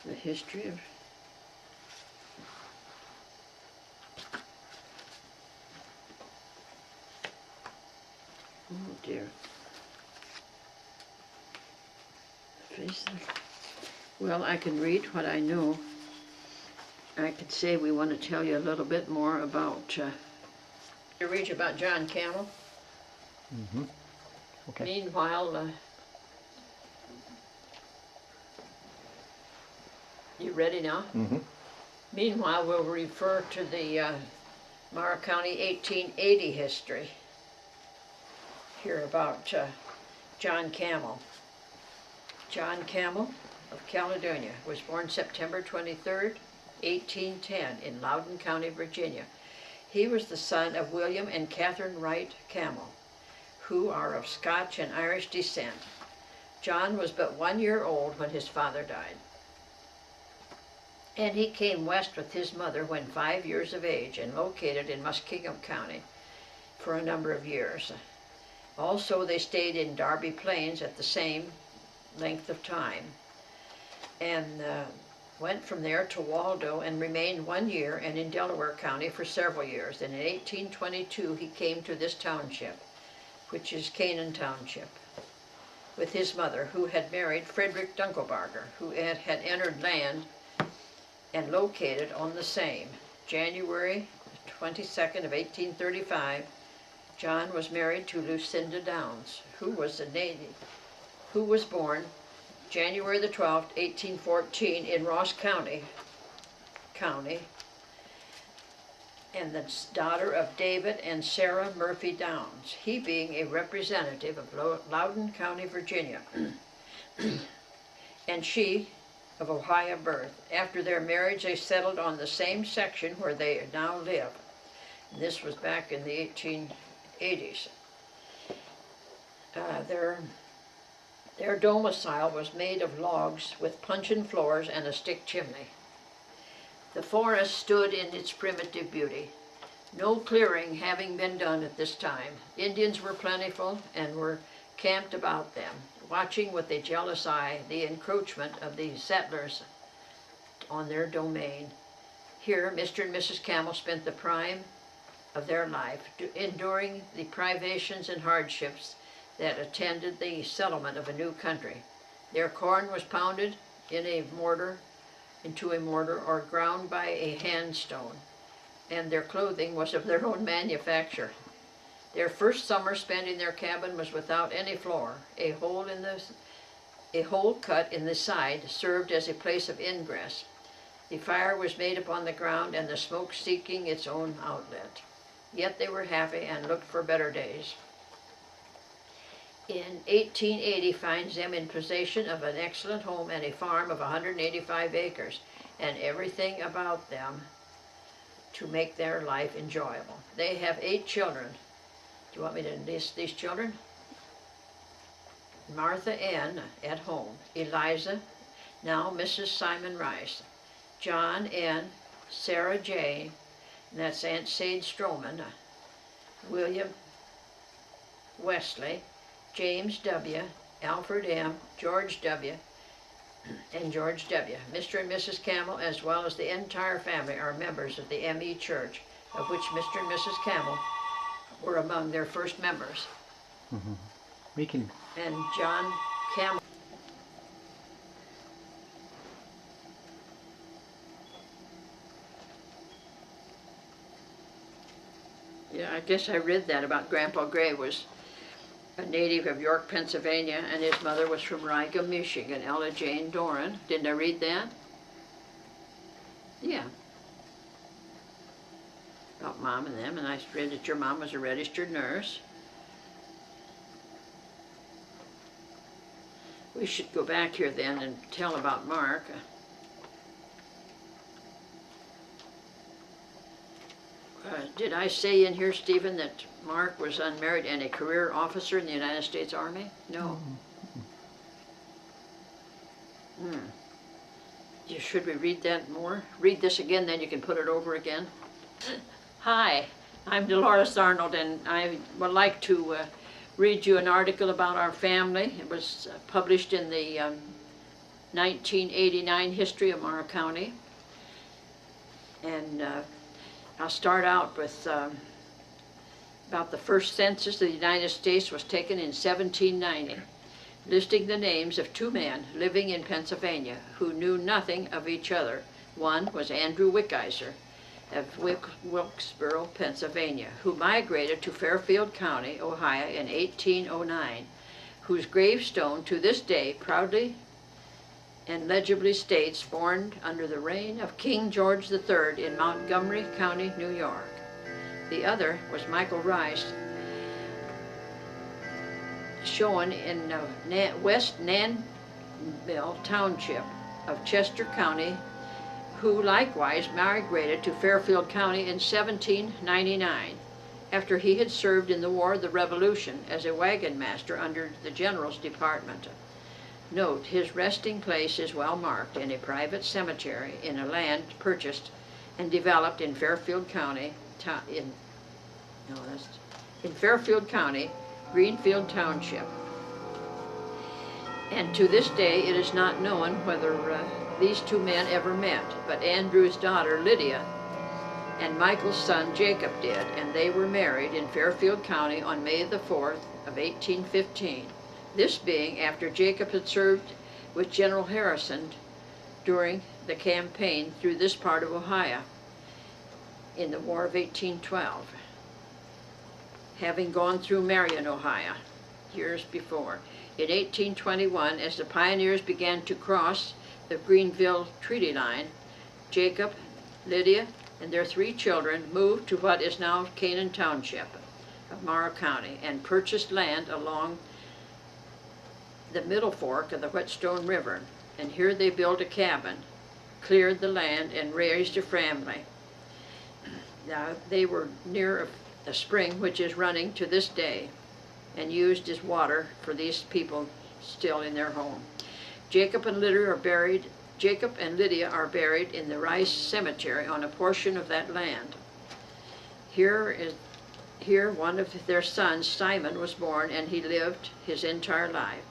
The history of oh dear. Well, I can read what I know. I could say we want to tell you a little bit more about to read about John Camel. Mm-hmm. Okay. Meanwhile, you ready now? Mm-hmm. Meanwhile, we'll refer to the Mara County 1880 history. Here about John Camel. John Camel of Caledonia was born September 23rd, 1810 in Loudoun County, Virginia. He was the son of William and Catherine Wright Camel, who are of Scotch and Irish descent. John was but 1 year old when his father died, and he came west with his mother when 5 years of age and located in Muskingum County for a number of years. Also, they stayed in Darby Plains at the same length of time, and went from there to Waldo and remained 1 year and in Delaware County for several years. And in 1822 he came to this township, which is Canaan Township, with his mother, who had married Frederick Dunkelbarger, who had entered land and located on the same. January 22nd of 1835, John was married to Lucinda Downs, who was a native, who was born January the 12th, 1814 in Ross County, and the daughter of David and Sarah Murphy Downs, he being a representative of Loudoun County, Virginia, and she of Ohio birth. After their marriage, they settled on the same section where they now live. And this was back in the 1880s. Their domicile was made of logs with puncheon floors and a stick chimney. The forest stood in its primitive beauty, no clearing having been done at this time. Indians were plentiful and were camped about them, watching with a jealous eye the encroachment of the settlers on their domain. Here, Mr. and Mrs. Camel spent the prime of their life, enduring the privations and hardships that attended the settlement of a new country. Their corn was pounded into a mortar or ground by a hand stone, and their clothing was of their own manufacture. Their first summer spent in their cabin was without any floor. A hole cut in the side served as a place of ingress. The fire was made upon the ground, and the smoke seeking its own outlet. Yet they were happy and looked for better days. In 1880 finds them in possession of an excellent home and a farm of 185 acres, and everything about them to make their life enjoyable. They have 8 children. Do you want me to list these children? Martha N. at home, Eliza, now Mrs. Simon Rice, John N., Sarah J., and that's Aunt Sade Stroman, William Wesley, James W., Alfred M., George W., and George W. Mr. and Mrs. Camel, as well as the entire family, are members of the M.E. Church, of which Mr. and Mrs. Camel were among their first members. Mm-hmm. We can. And John Camel. Yeah, I guess I read that about Grandpa Gray was a native of York, Pennsylvania, and his mother was from Riga, Michigan, Ella Jane Doran. Didn't I read that? Yeah. About Mom and them, and I read that your mom was a registered nurse. We should go back here then and tell about Mark. Did I say in here, Stephen, that Mark was unmarried and a career officer in the United States Army? No. Should we read that more? Read this again, then you can put it over again. Hi, I'm Dolores Arnold, and I would like to read you an article about our family. It was published in the 1989 history of Morrow County. And I'll start out with about the first census of the United States was taken in 1790, listing the names of two men living in Pennsylvania who knew nothing of each other. One was Andrew Wickizer of Wilkesboro, Pennsylvania, who migrated to Fairfield County, Ohio in 1809, whose gravestone to this day proudly and legibly states, born under the reign of King George III in Montgomery County, New York. The other was Michael Rice, shown in West Nanville Township of Chester County, who likewise migrated to Fairfield County in 1799, after he had served in the War of the Revolution as a wagon master under the General's Department. Note, his resting place is well marked in a private cemetery in a land purchased and developed in Fairfield County, Fairfield County, Greenfield Township. And to this day, it is not known whether these two men ever met, but Andrew's daughter, Lydia, and Michael's son, Jacob, did, and they were married in Fairfield County on May the 4th of 1815. This being after Jacob had served with General Harrison during the campaign through this part of Ohio in the War of 1812, having gone through Marion, Ohio, years before. In 1821, as the pioneers began to cross the Greenville Treaty Line, Jacob, Lydia, and their three children moved to what is now Canaan Township of Morrow County and purchased land along the middle fork of the Whetstone River. And here they built a cabin, cleared the land, and raised a family. Now, they were near a spring which is running to this day and used as water for these people still in their home. Jacob and Lydia are buried in the Rice Cemetery on a portion of that land. Here one of their sons, Simon, was born, and he lived his entire life.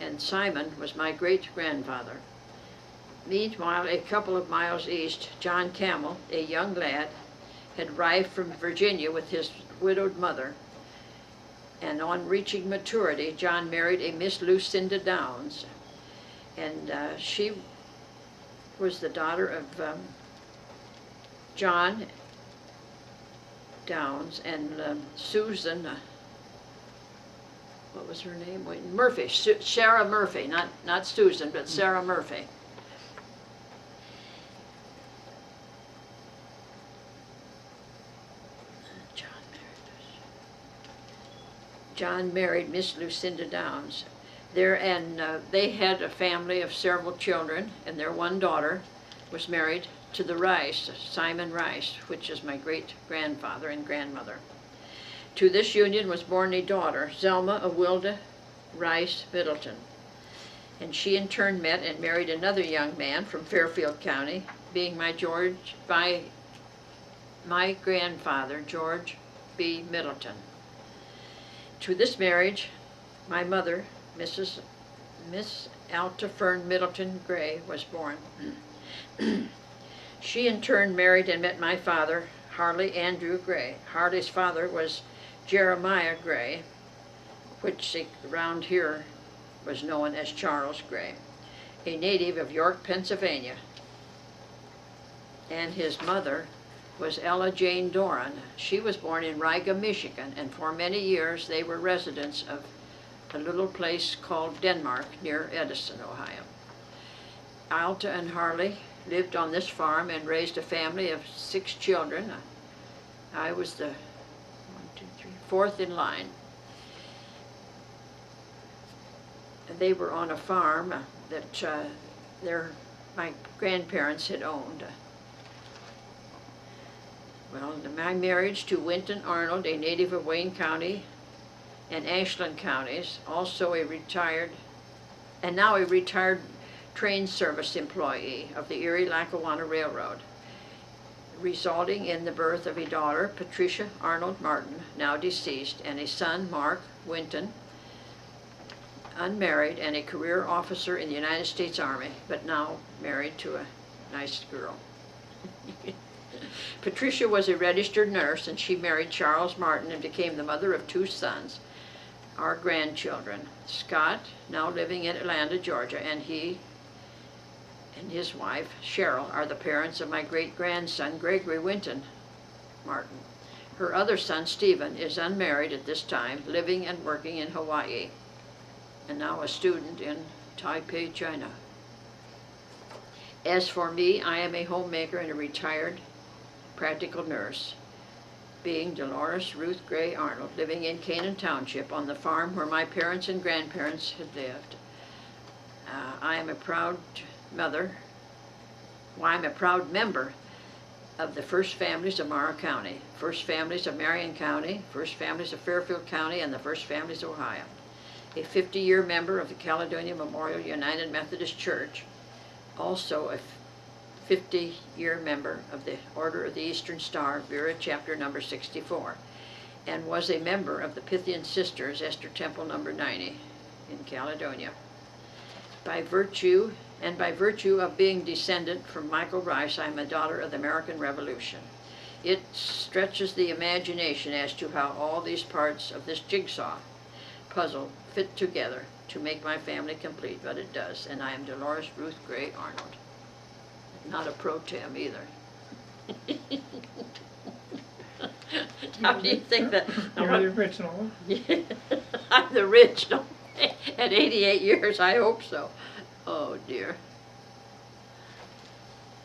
And Simon was my great-grandfather. Meanwhile, a couple of miles east, John Campbell, a young lad, had arrived from Virginia with his widowed mother. And on reaching maturity, John married a Miss Lucinda Downs. And she was the daughter of John Downs and Susan, what was her name? Murphy, Sarah Murphy, not Susan, but Sarah Murphy. John married Miss Lucinda Downs. They had a family of several children, and their one daughter was married to the Rice, Simon Rice, which is my great-grandfather and grandmother. To this union was born a daughter, Zelma Awilda Rice Middleton, and she in turn met and married another young man from Fairfield County, being my grandfather, George B. Middleton. To this marriage, my mother, Miss Alta Fern Middleton Gray, was born. She in turn married and met my father, Harley Andrew Gray. Harley's father was Jeremiah Gray, which around here was known as Charles Gray, a native of York, Pennsylvania. And his mother was Ella Jane Doran. She was born in Riga, Michigan, and for many years they were residents of a little place called Denmark near Edison, Ohio. Alta and Harley lived on this farm and raised a family of 6 children. I was the 4th in line. They were on a farm that my grandparents had owned. Well, my marriage to Winton Arnold, a native of Wayne County and Ashland counties, also now a retired train service employee of the Erie-Lackawanna Railroad, resulting in the birth of a daughter, Patricia Arnold Martin, now deceased, and a son, Mark Winton, unmarried and a career officer in the United States Army, but now married to a nice girl. Patricia was a registered nurse, and she married Charles Martin and became the mother of 2 sons, our grandchildren. Scott, now living in Atlanta, Georgia, and he and his wife, Cheryl, are the parents of my great-grandson, Gregory Winton Martin. Her other son, Stephen, is unmarried at this time, living and working in Hawaii, and now a student in Taipei, China. As for me, I am a homemaker and a retired practical nurse, being Dolores Ruth Gray Arnold, living in Canaan Township on the farm where my parents and grandparents had lived. I am a proud mother. Well, I'm a proud member of the First Families of Morrow County, First Families of Marion County, First Families of Fairfield County, and the First Families of Ohio. A 50-year member of the Caledonia Memorial United Methodist Church, also a 50-year member of the Order of the Eastern Star, Vera Chapter number 64, and was a member of the Pythian Sisters, Esther Temple number 90 in Caledonia. By virtue of being descendant from Michael Rice, I am a daughter of the American Revolution. It stretches the imagination as to how all these parts of this jigsaw puzzle fit together to make my family complete, but it does, and I am Dolores Ruth Gray Arnold. Not a pro tem either. How do you think that? You're the original. Yeah, I'm the original. At 88 years, I hope so. Oh dear.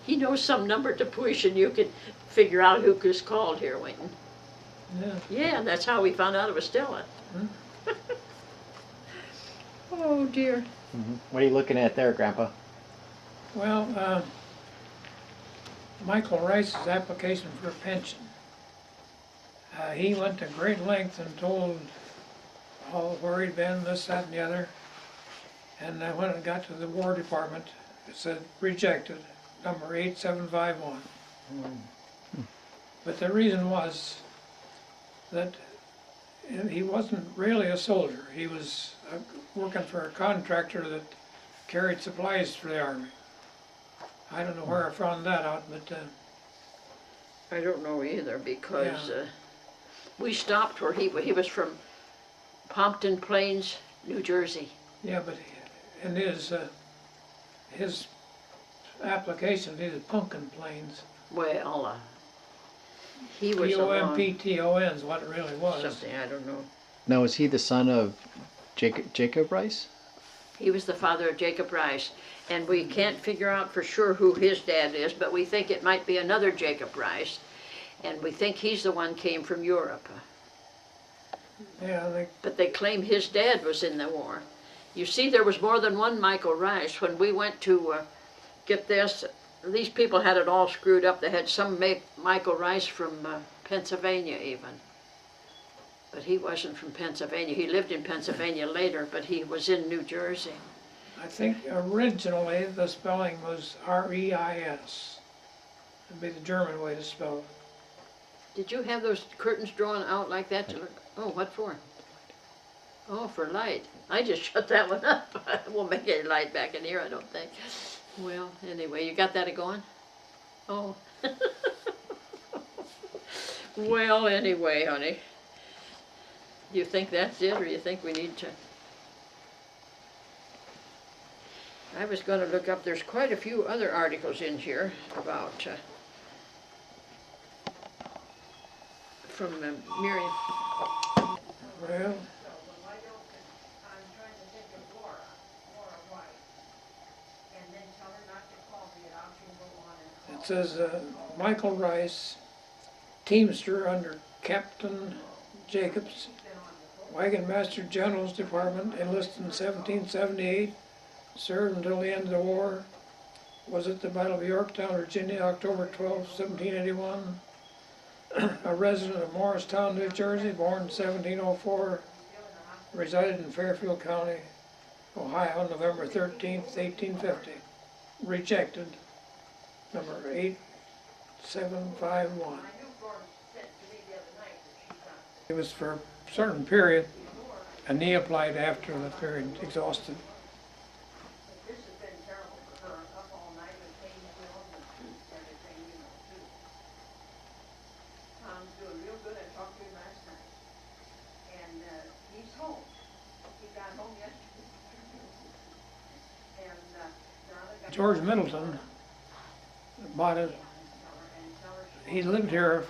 He knows some number to push, and you can figure out who is called here, Winton. Yeah. Yeah, that's how we found out it was Stella. Hmm. Oh dear. Mm-hmm. What are you looking at there, Grandpa? Well, Michael Rice's application for a pension. He went to great length and told all where he'd been, this, that, and the other. And when it got to the War Department, it said rejected, number 8751. But the reason was that he wasn't really a soldier. He was working for a contractor that carried supplies for the Army. I don't know where I found that out, but I don't know either, because we stopped where he was from Pompton Plains, New Jersey. yeah, but in his application, he was Pumpkin Plains. Well, he was P-O-M-P-T-O-N is what it really was. something, I don't know. Now, is he the son of Jacob Rice? He was the father of Jacob Rice, and we can't figure out for sure who his dad is, but we think it might be another Jacob Rice, and we think he's the one came from Europe. Yeah, But they claim his dad was in the war. You see, there was more than one Michael Rice. When we went to get this, these people had it all screwed up. They had some Michael Rice from Pennsylvania even. But he wasn't from Pennsylvania. He lived in Pennsylvania later, but he was in New Jersey. I think originally the spelling was R-E-I-S. That'd be the German way to spell it. Did you have those curtains drawn out like that to look? Oh, what for? Oh, for light. I just shut that one up. I won't make any light back in here, I don't think. Well, anyway, you got that going? Oh. Well, anyway, honey. Do you think that's it, or you think we need to? I was going to look up, there's quite a few other articles in here about, from Miriam. Well, it says Michael Rice, teamster under Captain Jacobs, Wagon Master General's Department, enlisted in 1778, served until the end of the war, was at the Battle of Yorktown, Virginia, October 12, 1781, a resident of Morristown, New Jersey, born in 1704, resided in Fairfield County, Ohio, November 13, 1850, rejected, number 8751. It was for a certain period, a neophyte after the period exhausted. This has been terrible for her, up all night with pain pills and everything, you know, too. Tom's doing real good. I talked to him last night. And, he's home. He got home yesterday. And, now they got. George Middleton bought it. He lived here,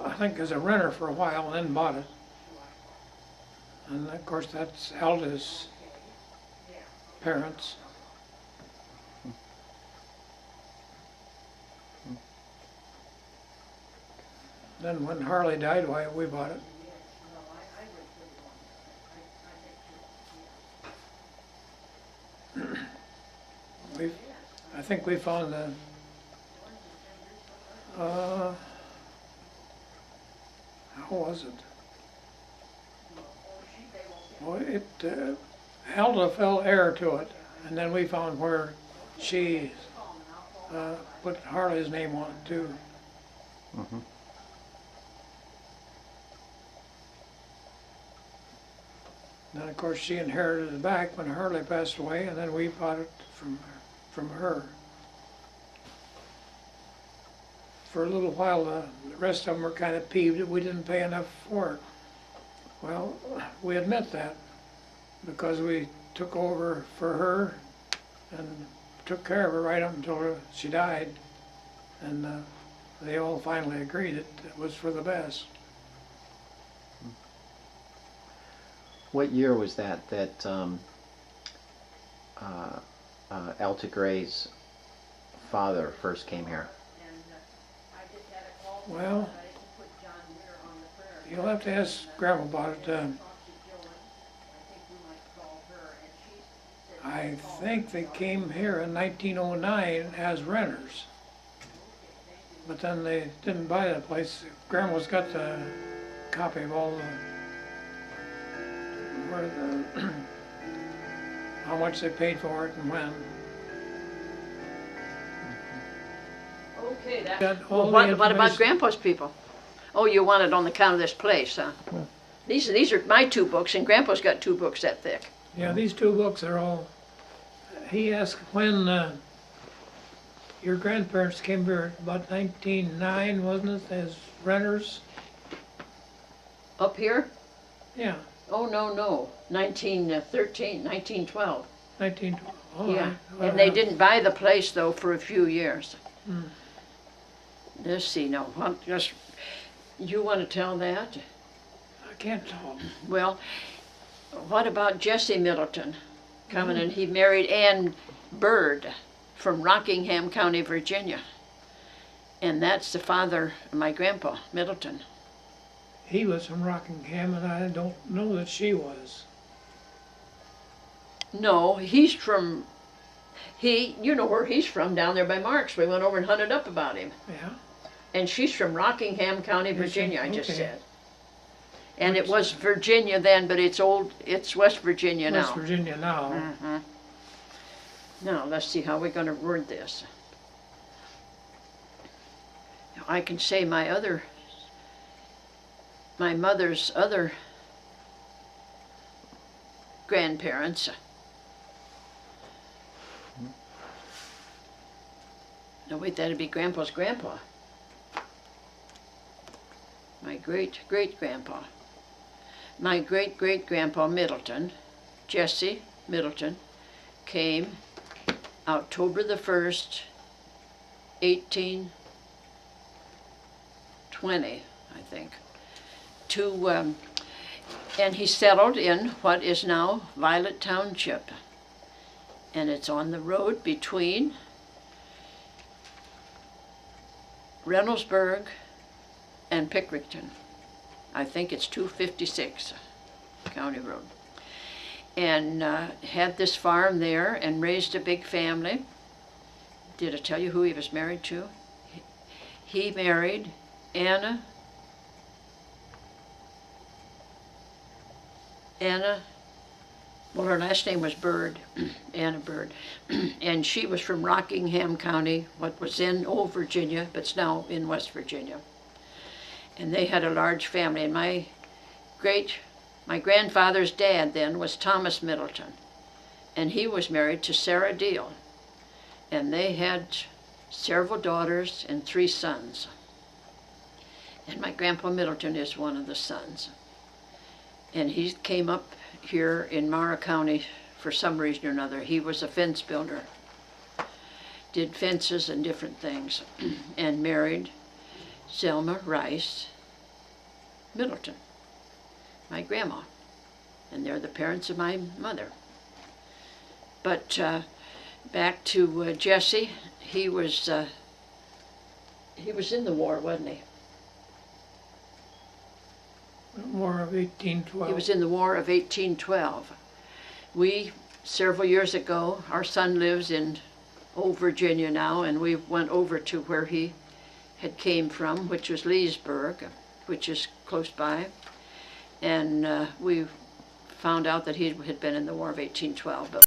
I think, as a renter for a while, and then bought it. And of course, that's held his parents. Then when Harley died, why we bought it. I think we found the how was it? Well, it fell heir to it, and then we found where she put Harley's name on it too. Mm-hmm. Then of course she inherited it back when Harley passed away, and then we bought it from her. For a little while, the rest of them were kind of peeved that we didn't pay enough for it. Well, we admit that because we took over for her and took care of her right up until she died, and they all finally agreed it was for the best. What year was that Elta Gray's father first came here? Well, you'll have to ask Grandma about it. I think they came here in 1909 as renters, but then they didn't buy the place. Grandma's got the copy of all the how much they paid for it and when. Okay, Got all well, the what about information. Grandpa's people? Oh, you want it on the count of this place, huh? Yeah. These are my two books, and Grandpa's got two books that thick. Yeah, these two books are all. He asked when your grandparents came here, about 1909, wasn't it, as renters? Up here? Yeah, Oh, no. 1913, 1912. 1912. All Yeah, right. Well, and they didn't buy the place, though, for a few years. Hmm. Let's see, no, you want to tell that? I can't tell. Well, what about Jesse Middleton coming in? He married Ann Bird from Rockingham County, Virginia. And that's the father of my grandpa, Middleton. He was from Rockingham, and I don't know that she was. No, you know where he's from, down there by Marks. We went over and hunted up about him. Yeah. And she's from Rockingham County, Virginia, I just Okay. said. And it was Virginia then, but it's West Virginia now. West Virginia now. Mm-hmm. Now, let's see how we're going to word this. Now, I can say my mother's other grandparents. No, wait, that'd be Grandpa's grandpa. My great-great-grandpa. My great-great-grandpa Middleton, Jesse Middleton, came October the 1st, 1820, I think, to, and he settled in what is now Violet Township. And it's on the road between Reynoldsburg and Pickerington. I think it's 256 County Road. And had this farm there and raised a big family. Did I tell you who he was married to? He married Anna, well, her last name was Bird, Anna Bird, and she was from Rockingham County, what was in Old Virginia, but it's now in West Virginia. And they had a large family, and my great My grandfather's dad then was Thomas Middleton, and he was married to Sarah Deal, and they had several daughters and 3 sons. And my grandpa Middleton is one of the sons. And he came up here in Mara County for some reason or another. He was a fence builder, did fences and different things, and married Selma Rice Middleton, my grandma. And they're the parents of my mother. But back to Jesse, he was in the war, wasn't he? War of 1812. He was in the War of 1812. We, several years ago, our son lives in Old Virginia now, and we went over to where he had came from, which was Leesburg, which is close by. And we found out that he had been in the War of 1812. But